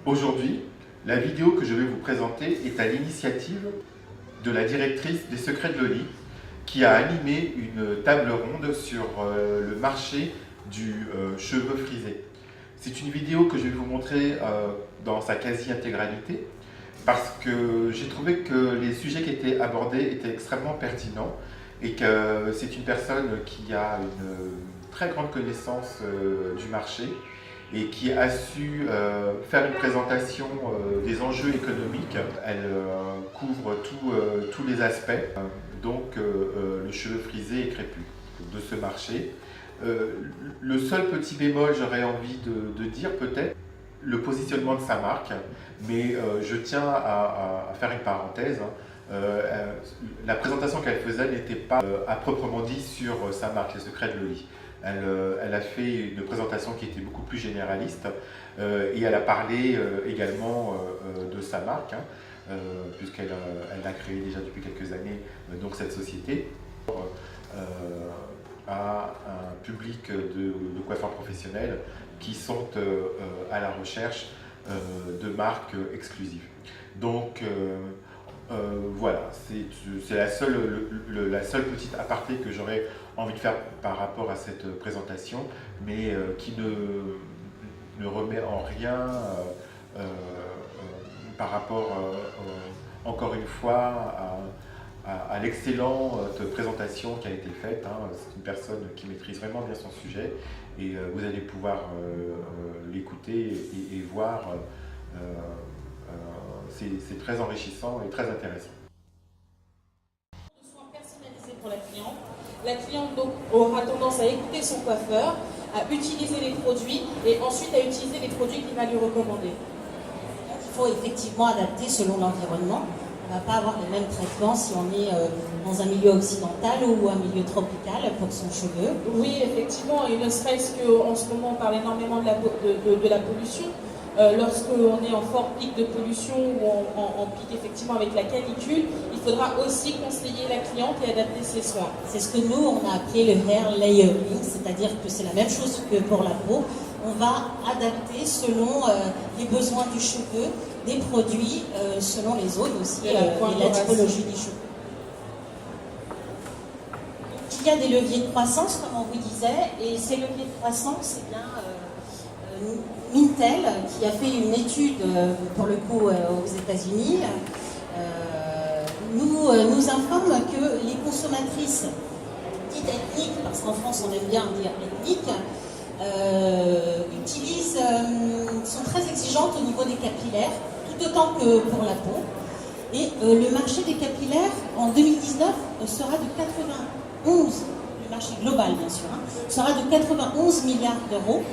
Aujourd'hui, la vidéo que je vais vous présenter est à l'initiative de la directrice des Secrets de Loli qui a animé une table ronde sur le marché du cheveu frisé. C'est une vidéo que je vais vous montrer dans sa quasi-intégralité parce que j'ai trouvé que les sujets qui étaient abordés étaient extrêmement pertinents et que c'est une personne qui a une très grande connaissance du marché et qui a su faire une présentation des enjeux économiques. Elle couvre tous les aspects, donc le cheveu frisé et crépus de ce marché. Le seul petit bémol, j'aurais envie de dire peut-être, le positionnement de sa marque, mais je tiens à faire une parenthèse. La présentation qu'elle faisait n'était pas à proprement dit sur sa marque, les Secrets de Loli. Elle a fait une présentation qui était beaucoup plus généraliste et elle a parlé également de sa marque, puisqu'elle l'a créée déjà depuis quelques années, donc cette société, à un public de coiffeurs professionnels qui sont à la recherche de marques exclusives. Donc voilà, c'est la seule petite aparté que j'aurais envie de faire par rapport à cette présentation, mais qui ne remet en rien par rapport, encore une fois, à l'excellente présentation qui a été faite. C'est une personne qui maîtrise vraiment bien son sujet et vous allez pouvoir l'écouter et voir. C'est très enrichissant et très intéressant. Soins personnalisés pour la cliente. La cliente donc aura tendance à écouter son coiffeur, à utiliser les produits et ensuite à utiliser les produits qu'il va lui recommander. Il faut effectivement adapter selon l'environnement. On ne va pas avoir les mêmes traitements si on est dans un milieu occidental ou un milieu tropical pour son cheveu. Oui, effectivement, et ne serait-ce qu'en ce moment on parle énormément de la pollution. Lorsqu'on est en fort pic de pollution ou en pic effectivement avec la canicule, il faudra aussi conseiller la cliente et adapter ses soins. C'est ce que nous, on a appelé le hair layering, c'est-à-dire que c'est la même chose que pour la peau. On va adapter selon les besoins du cheveu, des produits, selon les zones aussi et la typologie du cheveu. Donc, il y a des leviers de croissance, comme on vous disait, et ces leviers de croissance, c'est bien Mintel, qui a fait une étude, pour le coup, aux États-Unis, nous informe que les consommatrices dites ethniques, parce qu'en France on aime bien dire ethniques, sont très exigeantes au niveau des capillaires, tout autant que pour la peau. Et le marché des capillaires en 2019 sera de 91, le marché global bien sûr, sera de 91 milliards d'euros.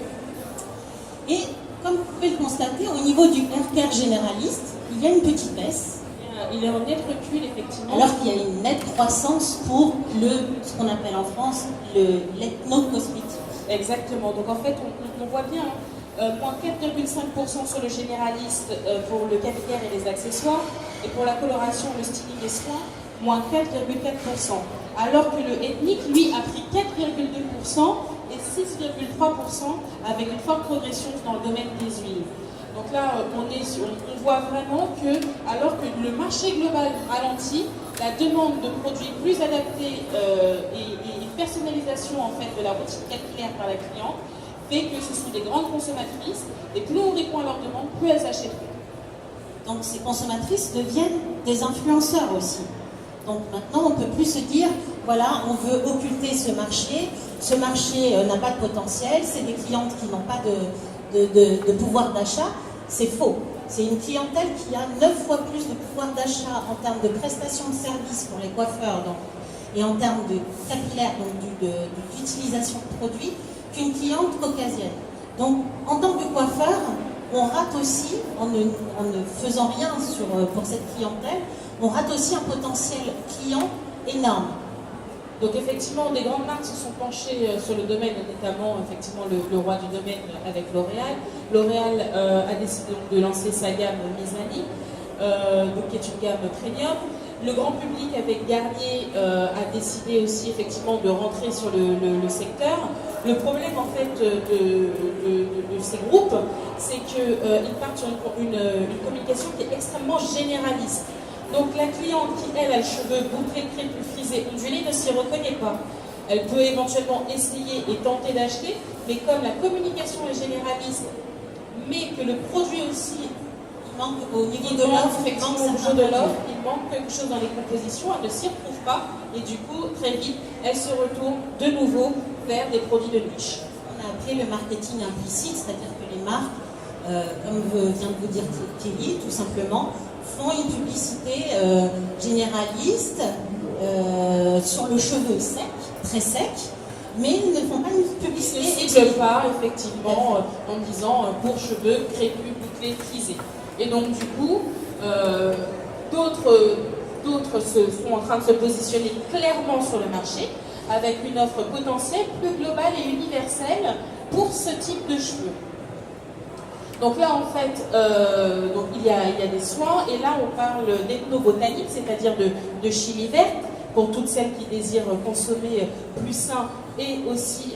Et comme vous pouvez le constater, au niveau du hair care généraliste, il y a une petite baisse. Il est en net recul, effectivement. Alors qu'il y a une nette croissance pour ce qu'on appelle en France l'ethno-cosmétique. Exactement. Donc en fait, on voit bien, moins 4,5% sur le généraliste pour le capillaire et les accessoires, et pour la coloration, le styling et soins, moins 4,4%. Alors que le ethnique, lui, a pris 4,2% et 6,3% avec une forte progression dans le domaine des huiles. Donc là, on voit vraiment que, alors que le marché global ralentit, la demande de produits plus adaptés et personnalisation en fait, de la routine capillaire par la cliente fait que ce sont des grandes consommatrices et plus on répond à leur demande, plus elles achèteront. Donc ces consommatrices deviennent des influenceurs aussi. Donc maintenant, on ne peut plus se dire, voilà, on veut occulter ce marché n'a pas de potentiel, c'est des clientes qui n'ont pas de pouvoir d'achat. C'est faux. C'est une clientèle qui a 9 fois plus de pouvoir d'achat en termes de prestations de services pour les coiffeurs et en termes de capillaire, donc d'utilisation de produits, qu'une cliente caucasienne. Donc en tant que coiffeur, on rate aussi, en ne faisant rien pour cette clientèle, on rate aussi un potentiel client énorme. Donc effectivement, des grandes marques se sont penchées sur le domaine, notamment effectivement le roi du domaine avec L'Oréal. L'Oréal a décidé donc de lancer sa gamme Mizani, qui est une gamme premium. Le grand public avec Garnier a décidé aussi effectivement de rentrer sur le secteur. Le problème en fait de ces groupes, c'est qu'ils partent sur une communication qui est extrêmement généraliste. Donc la cliente qui, elle, a le cheveu bouclé, crépus, frisé, ondulé, ne s'y reconnaît pas. Elle peut éventuellement essayer et tenter d'acheter, mais comme la communication est généraliste, mais que le produit aussi manque au niveau de l'offre, il manque quelque chose dans les compositions, elle ne s'y retrouve pas, et du coup, très vite, elle se retourne de nouveau vers des produits de niche. On a appelé le marketing implicite, c'est-à-dire que les marques, comme vient de vous dire Kelly, tout simplement, font une publicité généraliste sur le cheveu sec, très sec, mais ils ne font pas une publicité. Ils ne ciblent pas, effectivement, en disant pour cheveux crépus, bouclés, frisés. Et donc, du coup, d'autres sont en train de se positionner clairement sur le marché avec une offre potentielle plus globale et universelle pour ce type de cheveux. Donc là, en fait, donc il y a des soins, et là, on parle d'ethnobotanique, c'est-à-dire de chimie verte, pour toutes celles qui désirent consommer plus sain et aussi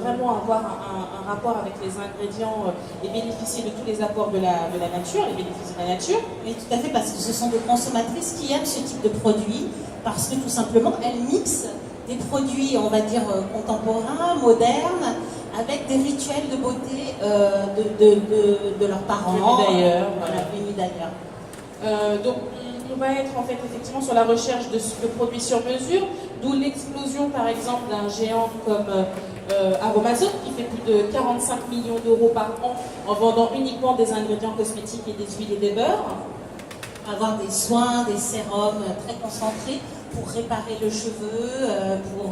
vraiment avoir un rapport avec les ingrédients et bénéficier de tous les apports de la nature, les bénéfices de la nature. Oui, tout à fait, parce que ce sont des consommatrices qui aiment ce type de produit, parce que tout simplement, elles mixent des produits, on va dire, contemporains, modernes, avec des rituels de beauté de leurs parents. Venus d'ailleurs. Donc, on va être en fait effectivement sur la recherche de produits sur mesure, d'où l'explosion par exemple d'un géant comme Aromazone qui fait plus de 45 millions d'euros par an en vendant uniquement des ingrédients cosmétiques et des huiles et des beurres. Avoir des soins, des sérums très concentrés pour réparer le cheveu, pour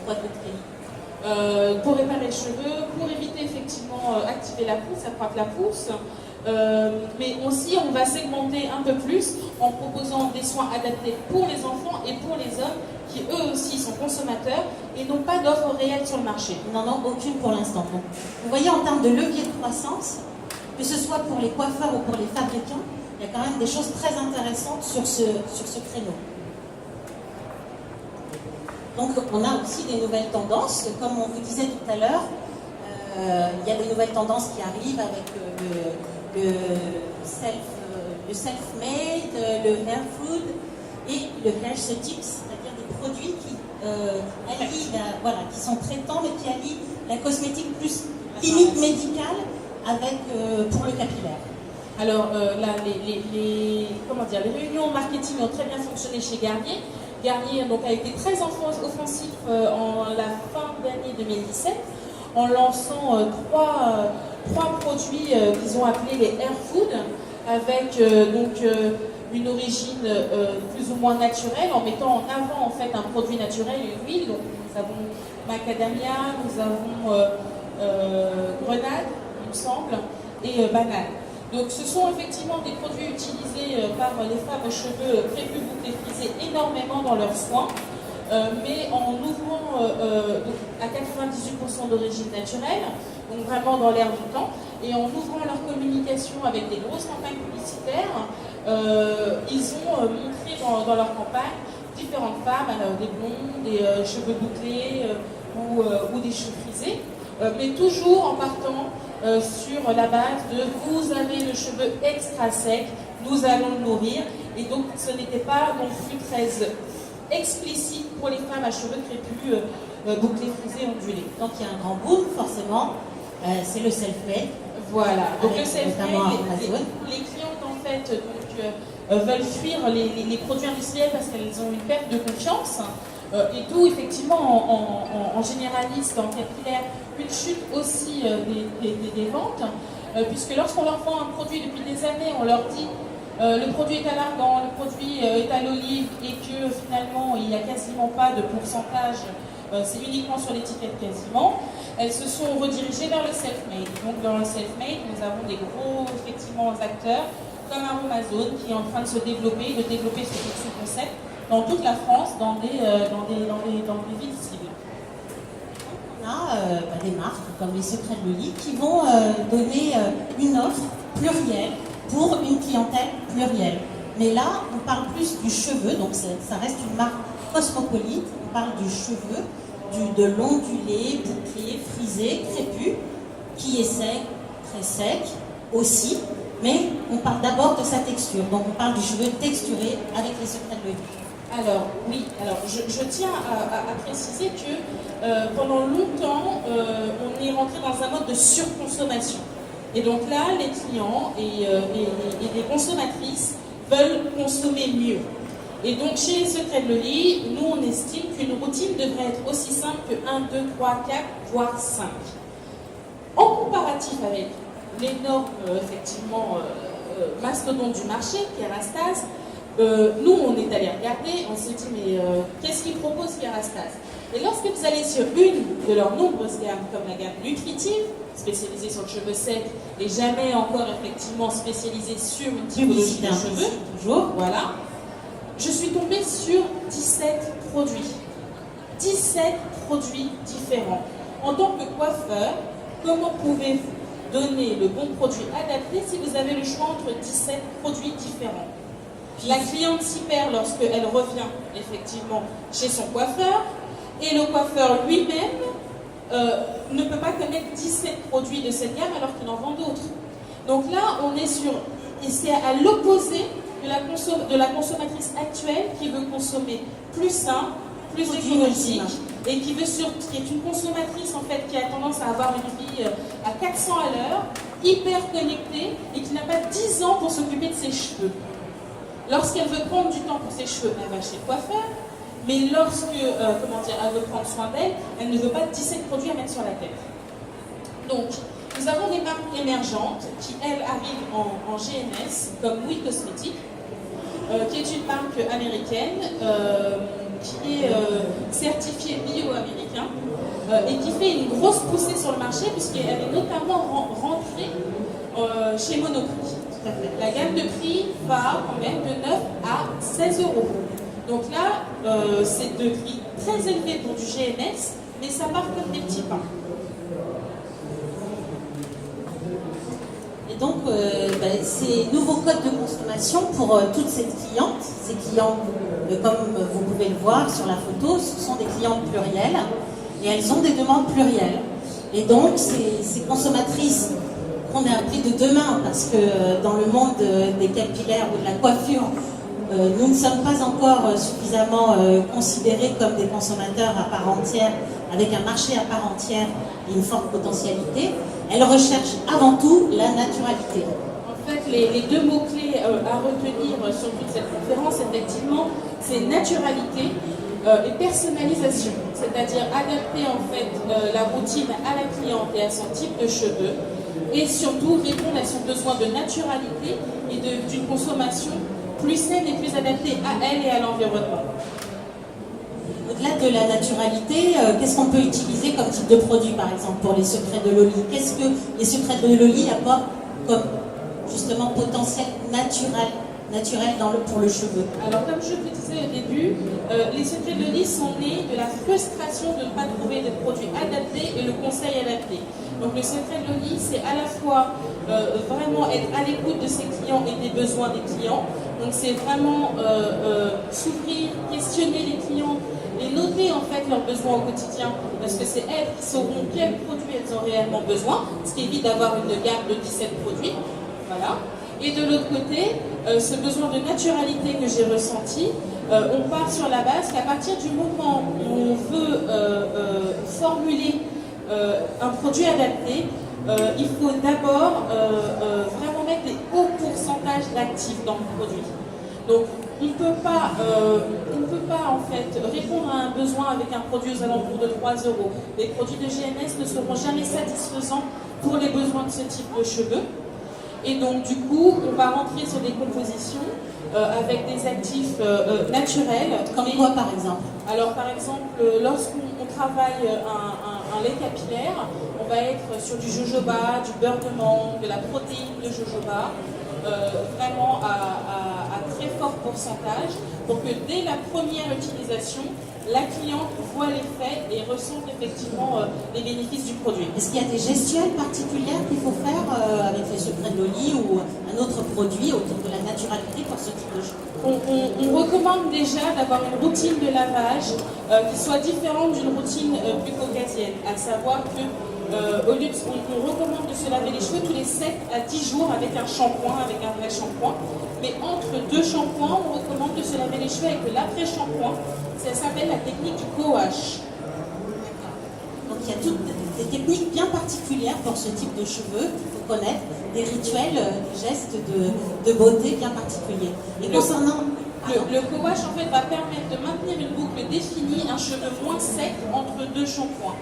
quoi d'autre pour réparer les cheveux, pour éviter effectivement activer la pousse, accroître la pousse. Mais aussi on va segmenter un peu plus en proposant des soins adaptés pour les enfants et pour les hommes qui eux aussi sont consommateurs et n'ont pas d'offre réelle sur le marché. Ils n'en ont aucune pour l'instant. Donc, vous voyez, en termes de levier de croissance, que ce soit pour les coiffeurs ou pour les fabricants, il y a quand même des choses très intéressantes sur ce créneau. Donc on a aussi des nouvelles tendances, comme on vous disait tout à l'heure, il y a des nouvelles tendances qui arrivent avec le self-made, le hair food et le hair tips, c'est-à-dire des produits qui allient, qui sont traitants mais qui allient la cosmétique plus limite médicale avec pour le capillaire. Alors là, les réunions marketing ont très bien fonctionné chez Garnier. Garnier donc, a été très offensif en la fin d'année 2017 en lançant trois produits qu'ils ont appelés les Air Food avec une origine plus ou moins naturelle en mettant en avant en fait un produit naturel, une huile. Donc, nous avons macadamia, nous avons grenade, il me semble, et banane. Donc ce sont effectivement des produits utilisés par les femmes aux cheveux crépus, bouclés, frisés énormément dans leurs soins, mais en ouvrant à 98% d'origine naturelle, donc vraiment dans l'air du temps, et en ouvrant leur communication avec des grosses campagnes publicitaires, ils ont montré dans leur campagne différentes femmes, alors des blonds, des cheveux bouclés ou des cheveux frisés, mais toujours en partant sur la base de vous avez le cheveu extra sec, nous allons le nourrir, et donc ce n'était pas non plus très explicite pour les femmes à cheveux crépus, bouclés, frisés, ondulés. Donc il y a un grand boom forcément, c'est le self-made. Voilà, donc le self-made, les clientes en fait veulent fuir les produits industriels parce qu'elles ont une perte de confiance. Et d'où effectivement en généraliste, en capillaire, une chute aussi des ventes, puisque lorsqu'on leur vend un produit depuis des années, on leur dit le produit est à l'argan, le produit est à l'olive et que finalement il n'y a quasiment pas de pourcentage, c'est uniquement sur l'étiquette quasiment, elles se sont redirigées vers le self-made. Donc dans le self-made, nous avons des gros effectivement acteurs comme Aromazone qui est en train de se développer, ce concept dans toute la France, dans des villes cibles. On a des marques comme les Secrets de Loli qui vont donner une offre plurielle pour une clientèle plurielle. Mais là, on parle plus du cheveu, donc ça reste une marque cosmopolite. On parle du cheveu, de l'ondulé, bouclé, frisé, crépus, qui est sec, très sec aussi. Mais on parle d'abord de sa texture. Donc on parle du cheveu texturé avec les secrets de l'Oli. Alors, oui, je tiens à préciser que pendant longtemps, on est rentré dans un mode de surconsommation. Et donc là, les clients et les consommatrices veulent consommer mieux. Et donc chez les secrets de Loli, nous on estime qu'une routine devrait être aussi simple que 1, 2, 3, 4, voire 5. En comparatif avec l'énorme, effectivement, mastodonte du marché, Kerastase, nous on est allé regarder, on s'est dit mais qu'est-ce qu'ils proposent Kerastase? Et lorsque vous allez sur une de leurs nombreuses gammes, comme la gamme nutritive, spécialisée sur le cheveu sec, et jamais encore effectivement spécialisée sur une typologie de cheveux, toujours, voilà, je suis tombée sur 17 produits. 17 produits différents. En tant que coiffeur, comment pouvez-vous donner le bon produit adapté si vous avez le choix entre 17 produits différents? La cliente s'y perd lorsqu'elle revient effectivement chez son coiffeur et le coiffeur lui-même ne peut pas connaître 17 produits de cette gamme alors qu'il en vend d'autres. Donc là, on est sur, et c'est à l'opposé de la consommatrice actuelle qui veut consommer plus sain, plus écologique et qui est une consommatrice en fait qui a tendance à avoir une vie à 400 à l'heure, hyper connectée et qui n'a pas 10 ans pour s'occuper de ses cheveux. Lorsqu'elle veut prendre du temps pour ses cheveux, elle va chez le coiffeur, mais elle veut prendre soin d'elle, elle ne veut pas 17 produits à mettre sur la tête. Donc, nous avons des marques émergentes qui, elles, arrivent en GNS, comme Oui Cosmétique, qui est une marque américaine, qui est certifiée bio-américain, et qui fait une grosse poussée sur le marché, puisqu'elle est notamment rentrée chez Monoprix. La gamme de prix va quand même de 9 à 16 euros. Donc là, c'est de prix très élevés pour du GNS, mais ça part comme des petits pains. Et donc, ces nouveaux codes de consommation pour toutes ces clientes, comme vous pouvez le voir sur la photo, ce sont des clientes plurielles et elles ont des demandes plurielles. Et donc, ces consommatrices qu'on a appris de demain, parce que dans le monde des capillaires ou de la coiffure, nous ne sommes pas encore suffisamment considérés comme des consommateurs à part entière, avec un marché à part entière et une forte potentialité. Elles recherchent avant tout la naturalité. En fait, les deux mots-clés à retenir sur toute cette conférence, effectivement, c'est naturalité et personnalisation. C'est-à-dire adapter en fait la routine à la cliente et à son type de cheveux. Et surtout répondre à son besoin de naturalité et d'une consommation plus saine et plus adaptée à elle et à l'environnement. Au-delà de la naturalité, qu'est-ce qu'on peut utiliser comme type de produit, par exemple, pour les secrets de Loli? Qu'est-ce que les secrets de Loli apportent comme, justement, potentiel naturel pour le cheveu? Alors, comme je vous disais au début, les secrets de Loli sont nés de la frustration de ne pas trouver de produits adaptés et le conseil adapté. Donc, le secret de Loli, c'est à la fois vraiment être à l'écoute de ses clients et des besoins des clients. Donc, c'est vraiment s'ouvrir, questionner les clients et noter en fait leurs besoins au quotidien, parce que c'est elles qui sauront quels produits elles ont réellement besoin, ce qui évite d'avoir une gamme de 17 produits. Voilà. Et de l'autre côté, ce besoin de naturalité que j'ai ressenti, on part sur la base qu'à partir du moment où on veut formuler un produit adapté, il faut d'abord vraiment mettre des hauts pourcentages d'actifs dans le produit. Donc on ne peut pas en fait répondre à un besoin avec un produit aux alentours de 3 euros. Les produits de GNS ne seront jamais satisfaisants pour les besoins de ce type de cheveux. Et donc du coup, on va rentrer sur des compositions avec des actifs naturels. Comme quoi par exemple? Alors par exemple, lorsqu'on travaille un lait capillaire, on va être sur du jojoba, du beurre de mangue, de la protéine de jojoba, vraiment à très fort pourcentage, pour que dès la première utilisation, la cliente voit l'effet et ressent effectivement les bénéfices du produit. Est-ce qu'il y a des gestuelles particulières qu'il faut faire avec les secrets de Loli ou un d'autres produits autour de la naturalité pour ce type de cheveux? On recommande déjà d'avoir une routine de lavage qui soit différente d'une routine plus caucasienne, à savoir que au lieu on recommande de se laver les cheveux tous les 7 à 10 jours avec un shampoing, avec un vrai shampoing. Mais entre deux shampoings, on recommande de se laver les cheveux avec de l'après-shampoing. Ça s'appelle la technique du co-wash. Donc il y a toutes des techniques bien particulières pour ce type de cheveux, il faut connaître, des rituels, des gestes de beauté bien particuliers. Et concernant... Le co-wash en fait va permettre de maintenir une boucle définie, un cheveu moins sec entre deux shampoings.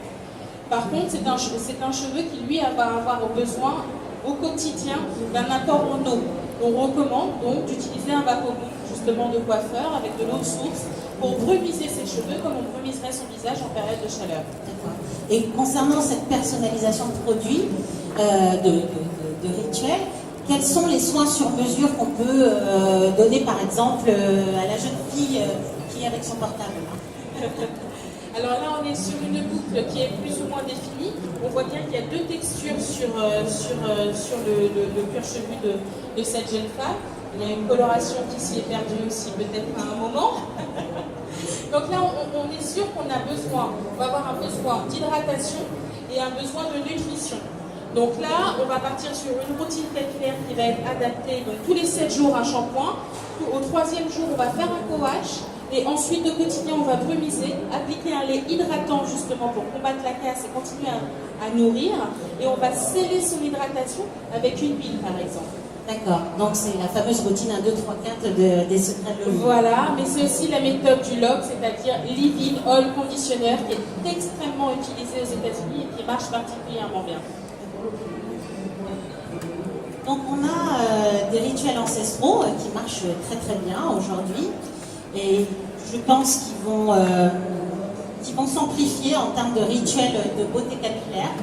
Par contre, c'est un cheveu qui lui va avoir besoin au quotidien d'un apport en eau. On recommande donc d'utiliser un vapobook justement de coiffeur avec de l'eau de source pour brumiser ses cheveux comme on brumiserait son visage en période de chaleur. Et concernant cette personnalisation de produits, de rituels, quels sont les soins sur mesure qu'on peut donner par exemple à la jeune fille qui est avec son portable? Alors là, on est sur une boucle qui est plus ou moins définie. On voit bien qu'il y a deux textures sur le cuir chevelu de cette jeune femme. Il y a une coloration qui s'y est perdue aussi peut-être à un moment. Donc là, on est sûr qu'on va avoir un besoin d'hydratation et un besoin de nutrition. Donc là, on va partir sur une routine capillaire qui va être adaptée. Donc tous les 7 jours, un shampoing. Au 3e jour, on va faire un co-wash. Et ensuite, au quotidien, on va brumiser, appliquer un lait hydratant justement pour combattre la casse et continuer à nourrir. Et on va sceller son hydratation avec une huile, par exemple. D'accord, donc c'est la fameuse routine 1, 2, 3, 4 des secrets de l'eau. Voilà, mais c'est aussi la méthode du LOC, c'est-à-dire Leave-in Oil Conditioner, qui est extrêmement utilisée aux États-Unis et qui marche particulièrement bien. Donc on a des rituels ancestraux qui marchent très très bien aujourd'hui. Et je pense qu'ils vont s'amplifier en termes de rituels de beauté capillaire.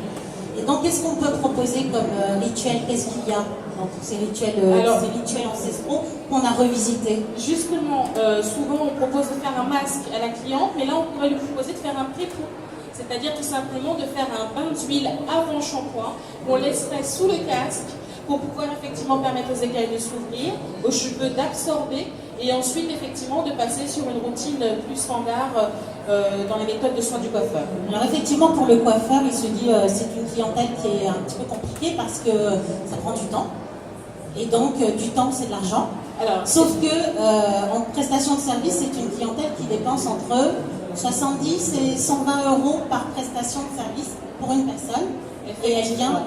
Et donc, qu'est-ce qu'on peut proposer comme rituel? Qu'est-ce qu'il y a dans tous ces rituels ancestraux qu'on a revisités? Justement, souvent on propose de faire un masque à la cliente, mais là on pourrait lui proposer de faire un pré-pou. C'est-à-dire tout simplement de faire un bain d'huile avant shampoing, qu'on laisserait sous le casque pour pouvoir effectivement permettre aux écailles de s'ouvrir, aux cheveux d'absorber, et ensuite effectivement de passer sur une routine plus standard dans les méthodes de soins du coiffeur. Alors effectivement pour le coiffeur, il se dit c'est une clientèle qui est un petit peu compliquée parce que ça prend du temps, et donc du temps c'est de l'argent. Sauf que en prestation de service, c'est une clientèle qui dépense entre 70 et 120 euros par prestation de service pour une personne, et elle vient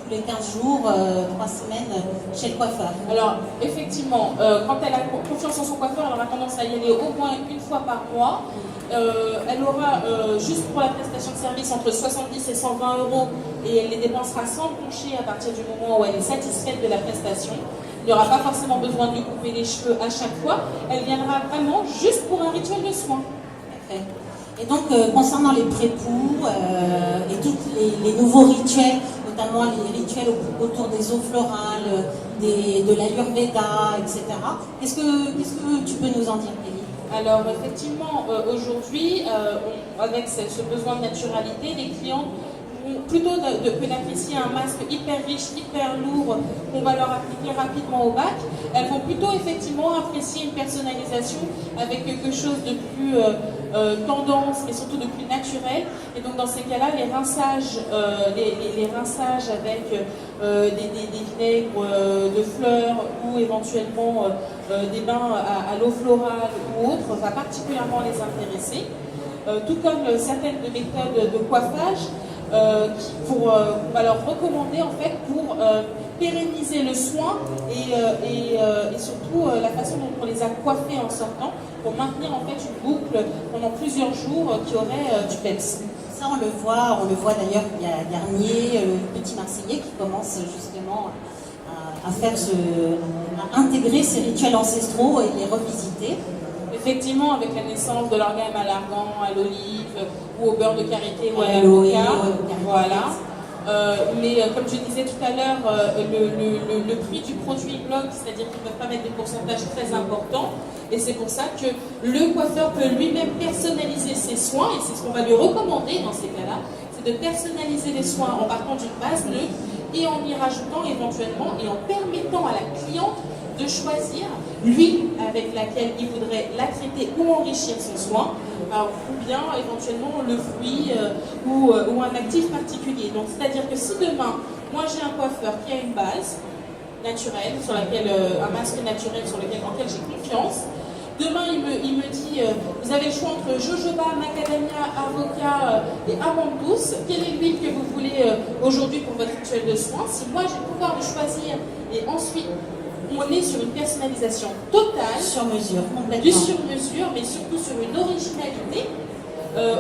tous les 15 jours, 3 semaines chez le coiffeur. Alors, effectivement, quand elle a confiance en son coiffeur, elle aura tendance à y aller au moins une fois par mois. Elle aura, juste pour la prestation de service, entre 70 et 120 euros, et elle les dépensera sans broncher à partir du moment où elle est satisfaite de la prestation. Il n'y aura pas forcément besoin de lui couper les cheveux à chaque fois. Elle viendra vraiment juste pour un rituel de soins. Parfait. Et donc, concernant les pré-poux et tous les nouveaux rituels, notamment les rituels autour des eaux florales, de l'Ayurveda, etc. Qu'est-ce que tu peux nous en dire, Kelly? Alors, effectivement, aujourd'hui, avec ce besoin de naturalité, les clients, plutôt que d'apprécier un masque hyper riche, hyper lourd, qu'on va leur appliquer rapidement au bac, elles vont plutôt effectivement apprécier une personnalisation avec quelque chose de plus tendance, mais surtout de plus naturel. Et donc dans ces cas-là, les rinçages avec des vinaigres de fleurs ou éventuellement des bains à l'eau florale ou autre va particulièrement les intéresser. Tout comme certaines méthodes de coiffage, on va leur recommander en fait pour pérenniser le soin et surtout la façon dont on les a coiffés en sortant pour maintenir en fait une boucle pendant plusieurs jours qui aurait du peps. Ça on le voit d'ailleurs, il y a Garnier, le petit Marseillais qui commence justement à intégrer ces rituels ancestraux et les revisiter. Effectivement, avec la naissance de leur gamme à l'argan, à l'olive, ou au beurre de karité ou à l'avocat, voilà. Mais comme je disais tout à l'heure, le prix du produit bloque, c'est-à-dire qu'ils ne peuvent pas mettre des pourcentages très importants, et c'est pour ça que le coiffeur peut lui-même personnaliser ses soins, et c'est ce qu'on va lui recommander dans ces cas-là, c'est de personnaliser les soins en partant d'une base neutre et en y rajoutant éventuellement et en permettant à la cliente de choisir l'huile avec laquelle il voudrait la traiter ou enrichir son soin, ou bien éventuellement le fruit ou un actif particulier. Donc c'est-à-dire que si demain, moi j'ai un coiffeur qui a une base naturelle, sur laquelle, un masque naturel en lequel j'ai confiance, demain il me dit vous avez le choix entre jojoba, macadamia, avocat et amande douce, quelle est l'huile que vous voulez aujourd'hui pour votre rituel de soins? Si moi j'ai le pouvoir de choisir et ensuite on est sur une personnalisation totale, sur mesure, complètement. Du sur mesure, mais surtout sur une originalité.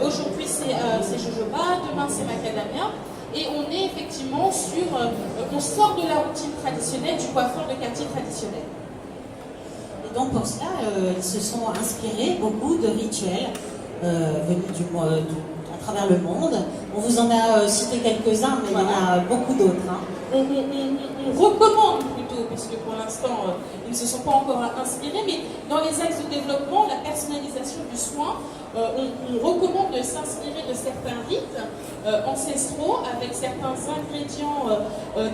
Aujourd'hui c'est jojoba, demain c'est macadamia, et on est effectivement sur, on sort de la routine traditionnelle du coiffeur de quartier traditionnel. Et donc pour cela, ils se sont inspirés beaucoup de rituels venus à travers le monde. On vous en a cité quelques-uns, mais voilà. Il y en a beaucoup d'autres. Hein. On recommande plutôt, puisque pour l'instant ils ne se sont pas encore inspirés, mais dans les axes de développement, la personnalisation du soin, on recommande de s'inspirer de certains rites ancestraux avec certains ingrédients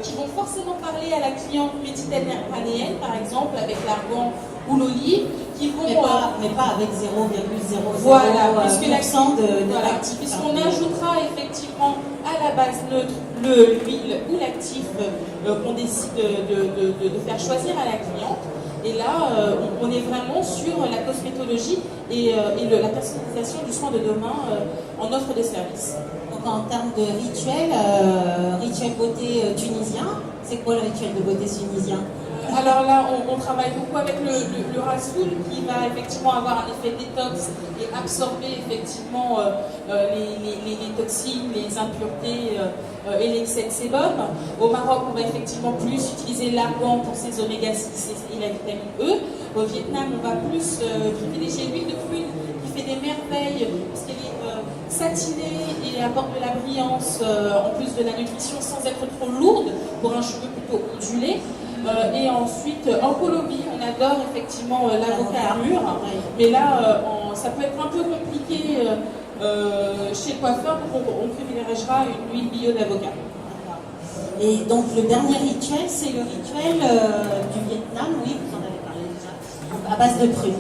qui vont forcément parler à la cliente méditerranéenne, par exemple avec l'argan ou l'olive, qui vont... Mais pas avec 0,00% voilà, de l'actif. Puisqu'on ajoutera effectivement à la base neutre l'huile ou l'actif qu'on décide de faire choisir à la cliente. Et là, on est vraiment sur la cosmétologie et la personnalisation du soin de demain en offre de services. Donc en termes de rituel, rituel beauté tunisien, c'est quoi le rituel de beauté tunisien? Alors là, on travaille beaucoup avec le rasoul qui va effectivement avoir un effet détox et absorber effectivement les toxines, les impuretés et l'excès de sébum. Au Maroc, on va effectivement plus utiliser l'argan pour ses oméga 6 et la vitamine E. Au Vietnam, on va plus privilégier l'huile de fruits qui fait des merveilles parce qu'elle est satinée et apporte de la brillance en plus de la nutrition sans être trop lourde pour un cheveu plutôt ondulé. Et ensuite, en Colombie, on adore effectivement l'avocat mûr, mais là, ça peut être un peu compliqué chez le coiffeur, donc on privilégiera une huile bio d'avocat. Et donc, le dernier rituel, c'est le rituel du Vietnam, oui, vous en avez parlé déjà, à base de prunes.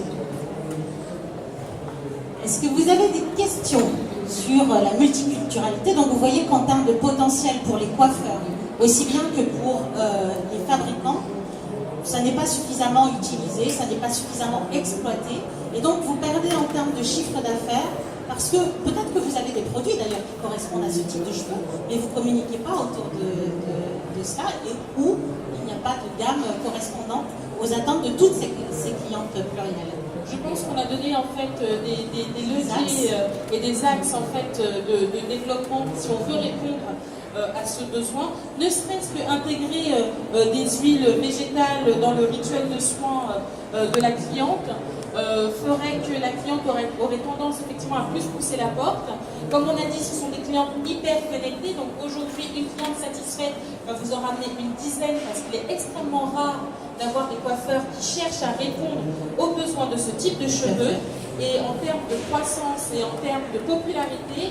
Est-ce que vous avez des questions sur la multiculturalité? Donc, vous voyez qu'en termes de potentiel pour les coiffeurs, aussi bien que pour les fabricants, ça n'est pas suffisamment utilisé, ça n'est pas suffisamment exploité. Et donc, vous perdez en termes de chiffre d'affaires, parce que peut-être que vous avez des produits d'ailleurs qui correspondent à ce type de cheveux, mais vous ne communiquez pas autour de cela, et où il n'y a pas de gamme correspondante aux attentes de toutes ces clientes plurielles. Je pense qu'on a donné en fait des leviers et des axes en fait de développement si on veut répondre à ce besoin, ne serait-ce qu'intégrer des huiles végétales dans le rituel de soins de la cliente ferait que la cliente aurait tendance effectivement à plus pousser la porte. Comme on a dit, ce sont des clientes hyper connectées, donc aujourd'hui une cliente satisfaite va vous en ramener une dizaine parce qu'il est extrêmement rare d'avoir des coiffeurs qui cherchent à répondre aux besoins de ce type de cheveux. Et en termes de croissance et en termes de popularité,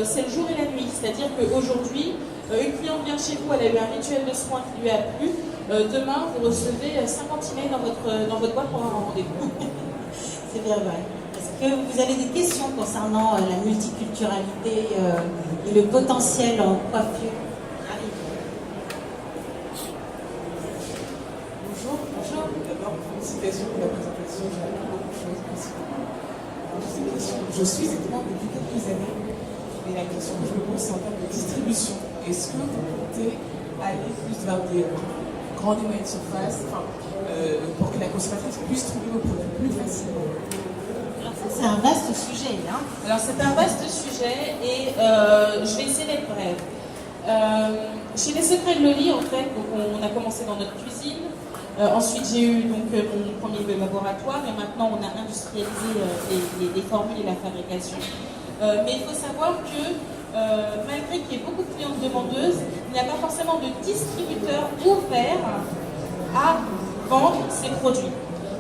c'est le jour et la nuit. C'est-à-dire qu'aujourd'hui, une cliente vient chez vous, elle a eu un rituel de soins qui lui a plu. Demain, vous recevez 50 emails dans votre boîte pour un rendez-vous. C'est bien vrai. Est-ce que vous avez des questions concernant la multiculturalité et le potentiel en coiffure? Bonjour. D'abord, félicitations pour la présentation. J'ai appris beaucoup de choses aussi. Je suis étudiante depuis quelques années, et la question que je me pose, c'est en termes de distribution. Est-ce que vous comptez aller plus vers des grandes et moyennes surfaces pour que la consommatrice puisse trouver vos produits plus facilement? Alors ça, c'est un vaste sujet, hein. Alors c'est un vaste sujet et je vais essayer d'être brève. Chez les Secrets de Loli, en fait, donc on a commencé dans notre cuisine. Ensuite, j'ai eu donc mon premier laboratoire et maintenant on a industrialisé les formules et la fabrication. Mais il faut savoir que malgré qu'il y ait beaucoup de clientes demandeuses, il n'y a pas forcément de distributeurs ouverts à vendre ces produits.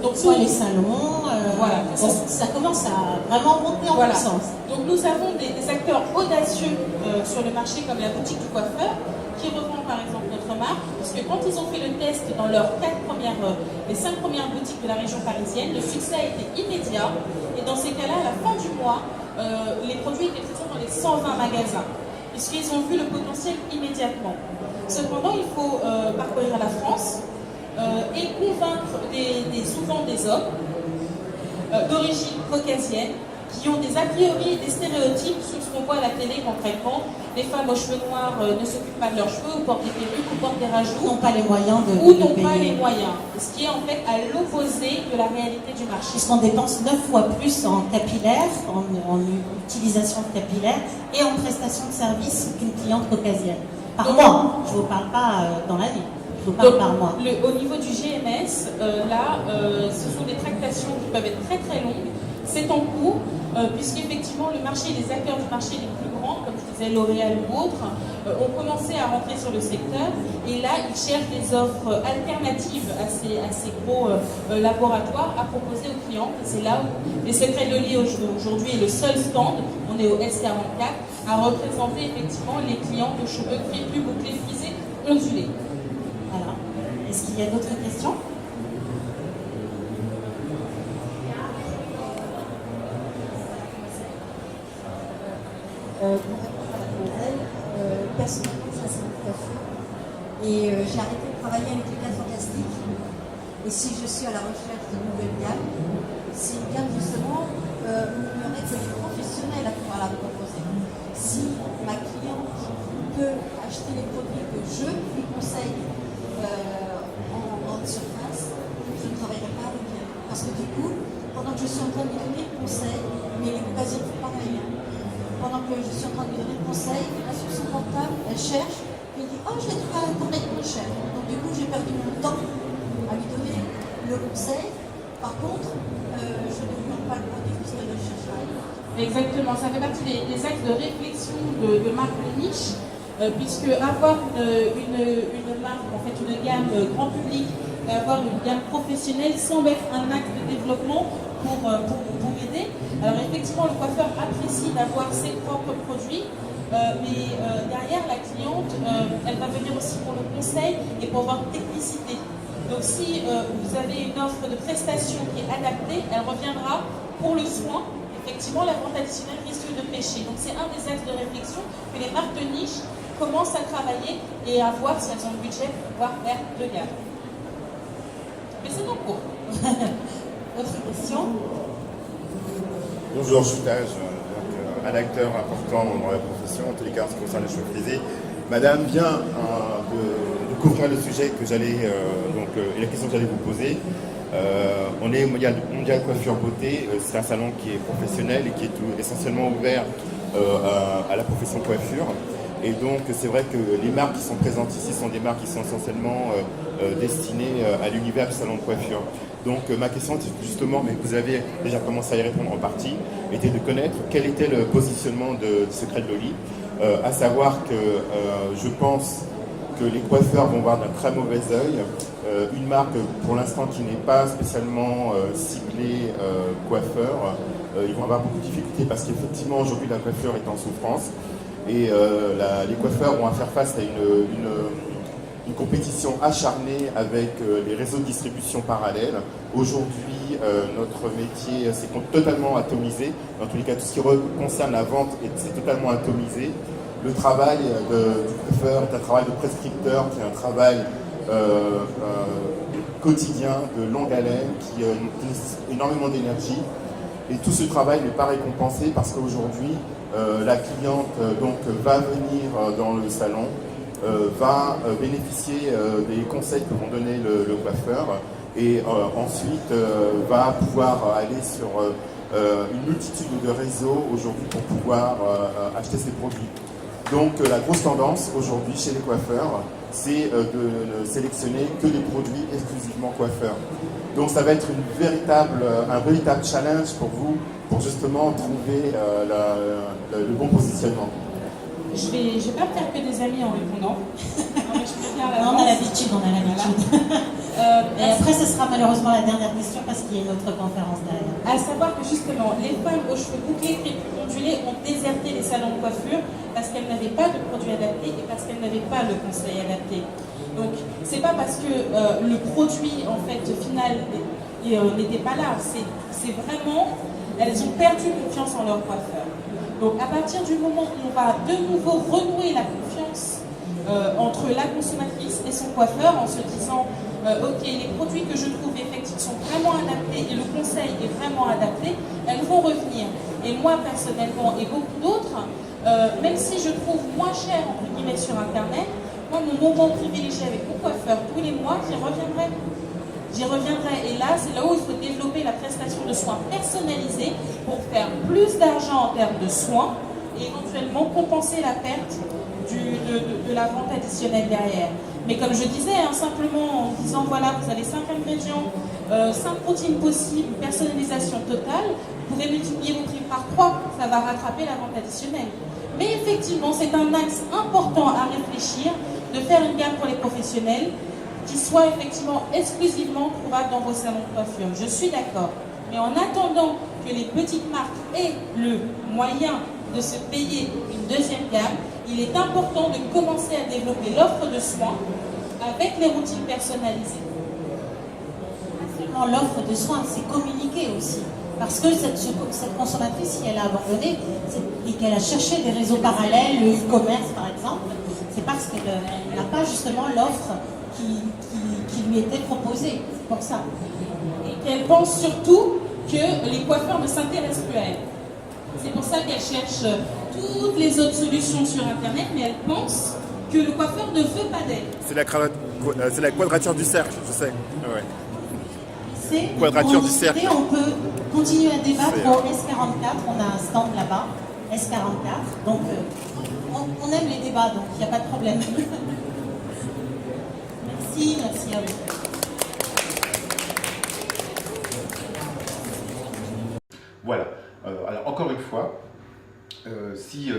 Donc soit les salons, voilà, ça commence à vraiment monter en puissance. Donc nous avons des acteurs audacieux sur le marché comme la boutique du coiffeur qui revend par exemple notre marque, parce que quand ils ont fait le test dans leurs les 5 premières boutiques de la région parisienne, le succès a été immédiat. Et dans ces cas-là, à la fin du mois, les produits étaient présents dans les 120 magasins, puisqu'ils ont vu le potentiel immédiatement. Cependant, il faut parcourir la France et convaincre souvent des hommes d'origine caucasienne qui ont des a priori et des stéréotypes sur ce qu'on voit à la télé concrètement. Les femmes aux cheveux noirs ne s'occupent pas de leurs cheveux, ou portent des perruques, ou portent des rajouts, n'ont pas les moyens de pas les moyens. Ce qui est en fait à l'opposé de la réalité du marché. Puisqu'on dépense 9 fois plus en capillaire, en utilisation de capillaire et en prestation de service qu'une cliente caucasienne. Par mois, je ne vous parle pas dans l'année. Je vous parle par mois. Au niveau du GMS, ce sont des tractations qui peuvent être très très longues. C'est en cours, puisqu'effectivement le marché, les acteurs du marché les plus grands, comme je disais L'Oréal ou autres, ont commencé à rentrer sur le secteur. Et là, ils cherchent des offres alternatives à ces gros laboratoires à proposer aux clients. Et c'est là où les Secrets de Loli aujourd'hui est le seul stand, on est au S44, à représenter effectivement les clients de cheveux gris, plus bouclés, frisés, ondulés. Voilà. Est-ce qu'il y a d'autres questions ? Pour répondre à la demoiselle, personnellement, ça c'est une coiffure. Et j'ai arrêté de travailler avec les 4 fantastiques. Et si je suis à la recherche de nouvelles gammes, c'est une gamme justement où il y aurait que des professionnels à pouvoir la proposer. Si ma cliente peut acheter les produits que je lui conseille en grande surface, je ne travaillerai pas avec elle. Parce que du coup, pendant que je suis en train de lui donner le conseil, mais les caucasiens font pareil. Pendant que je suis en train de lui donner le conseil, elle sur son portable, elle cherche, et elle dit « Oh, je l'ai trouvé à Internet moins cher ». Donc du coup, j'ai perdu mon temps à lui donner le conseil. Par contre, je ne lui donne pas le produit puisqu'elle le cherche ailleurs. Exactement, ça fait partie des axes de réflexion de marque de niche, puisque avoir une marque, en fait une gamme grand public, et avoir une gamme professionnelle semble être un acte de développement pour aider. Alors effectivement, le coiffeur apprécie d'avoir ses propres produits, mais derrière la cliente, elle va venir aussi pour le conseil et pour avoir technicité. Donc si vous avez une offre de prestation qui est adaptée, elle reviendra pour le soin. Effectivement, la vente additionnelle risque de pêcher. Donc c'est un des axes de réflexion que les marques de niche commencent à travailler et à voir si elles ont le budget pour pouvoir faire de gamme. Mais c'est en cours. Autre question ? Bonjour, je suis Taj, un acteur important dans la profession, en tous les cas en ce qui concerne les cheveux frisés. Madame vient de couvrir le sujet que j'allais, et la question que j'allais vous poser. On est Mondial Coiffure Beauté, c'est un salon qui est professionnel et qui est essentiellement ouvert à la profession coiffure. Et donc c'est vrai que les marques qui sont présentes ici sont des marques qui sont essentiellement destinées à l'univers du salon de coiffure. Donc ma question justement, mais vous avez déjà commencé à y répondre en partie, était de connaître quel était le positionnement du Secret de Loli, à savoir que je pense que les coiffeurs vont voir d'un très mauvais œil une marque pour l'instant qui n'est pas spécialement ciblée coiffeur. Ils vont avoir beaucoup de difficultés parce qu'effectivement aujourd'hui la coiffure est en souffrance et les coiffeurs vont faire face à une compétition acharnée avec les réseaux de distribution parallèles. Aujourd'hui, notre métier s'est totalement atomisé. Dans tous les cas, tout ce qui concerne la vente c'est totalement atomisé. Le travail du coiffeur est un travail de prescripteur, qui est un travail quotidien, de longue haleine, qui nécessite énormément d'énergie. Et tout ce travail n'est pas récompensé parce qu'aujourd'hui, la cliente va venir dans le salon, va bénéficier des conseils que vont donner le coiffeur et ensuite va pouvoir aller sur une multitude de réseaux aujourd'hui pour pouvoir acheter ses produits. Donc la grosse tendance aujourd'hui chez les coiffeurs, c'est de ne sélectionner que des produits exclusivement coiffeurs. Donc ça va être un véritable challenge pour vous, pour justement trouver le bon positionnement. Je vais pas faire que des amis en répondant. Non, mais je préviens à on a l'habitude. Et après, ça sera malheureusement la dernière question parce qu'il y a une autre conférence derrière. À savoir que justement, les femmes aux cheveux bouclés, crépus, ondulés ont déserté les salons de coiffure parce qu'elles n'avaient pas de produits adaptés et parce qu'elles n'avaient pas le conseil adapté. Donc, c'est pas parce que le produit en fait final n'était pas là, c'est vraiment, elles ont perdu confiance en leur coiffeur. Donc, à partir du moment où on va de nouveau renouer la confiance entre la consommatrice et son coiffeur en se disant ok, les produits que je trouve effectivement sont vraiment adaptés et le conseil est vraiment adapté, elles vont revenir. Et moi personnellement et beaucoup d'autres, même si je trouve moins cher entre guillemets sur internet, moi mon moment privilégié avec mon coiffeur tous les mois, j'y reviendrai. J'y reviendrai, et là c'est là où il faut développer la prestation de soins personnalisés pour faire plus d'argent en termes de soins et éventuellement compenser la perte de la vente additionnelle derrière. Mais comme je disais, simplement en disant voilà, vous avez 5 ingrédients, 5 protéines possibles, personnalisation totale, vous pouvez multiplier vos prix par 3, ça va rattraper la vente additionnelle. Mais effectivement, c'est un axe important à réfléchir, de faire une gamme pour les professionnels qui soit effectivement exclusivement trouvable dans vos salons de coiffure. Je suis d'accord. Mais en attendant que les petites marques aient le moyen de se payer une deuxième gamme, il est important de commencer à développer l'offre de soins avec les routines personnalisées. Pas seulement l'offre de soins, c'est communiquer aussi. Parce que cette consommatrice, si elle a abandonné et qu'elle a cherché des réseaux parallèles, le e-commerce par exemple, c'est parce qu'elle n'a pas justement l'offre qui lui était proposée. C'est pour ça. Et qu'elle pense surtout que les coiffeurs ne s'intéressent plus à elle. C'est pour ça qu'elle cherche toutes les autres solutions sur Internet, mais elle pense que le coiffeur ne veut pas d'elle. C'est la quadrature du cercle, je sais. Ouais. C'est quadrature du cercle. On peut continuer à débattre au S44, on a un stand là-bas, S44, donc on aime les débats, donc il n'y a pas de problème. Merci à vous. Voilà. Alors encore une fois, si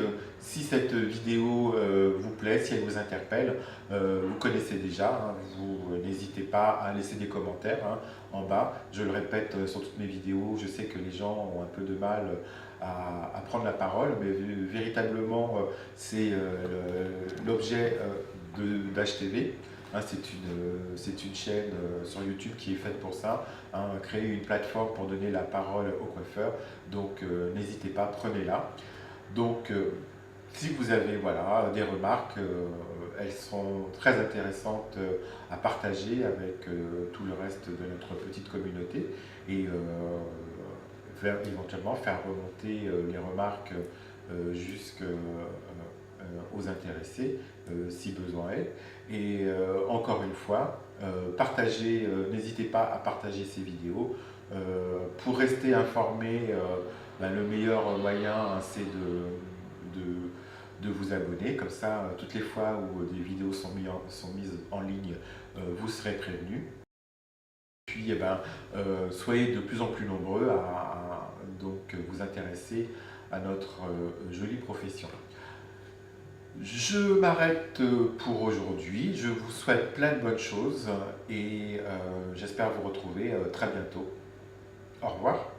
cette vidéo vous plaît, si elle vous interpelle, vous connaissez déjà, vous n'hésitez pas à laisser des commentaires en bas. Je le répète sur toutes mes vidéos, je sais que les gens ont un peu de mal à prendre la parole, mais véritablement c'est l'objet d'HTV. C'est une chaîne sur YouTube qui est faite pour ça, créer une plateforme pour donner la parole aux coiffeurs, donc n'hésitez pas, prenez-la. Donc si vous avez des remarques, elles sont très intéressantes à partager avec tout le reste de notre petite communauté et éventuellement faire remonter les remarques jusqu'aux intéressés si besoin est. Et encore une fois, n'hésitez pas à partager ces vidéos. Pour rester informé, le meilleur moyen c'est de vous abonner, comme ça toutes les fois où des vidéos sont mises en ligne, vous serez prévenus. Puis soyez de plus en plus nombreux à donc vous intéresser à notre jolie profession. Je m'arrête pour aujourd'hui, je vous souhaite plein de bonnes choses et j'espère vous retrouver très bientôt. Au revoir.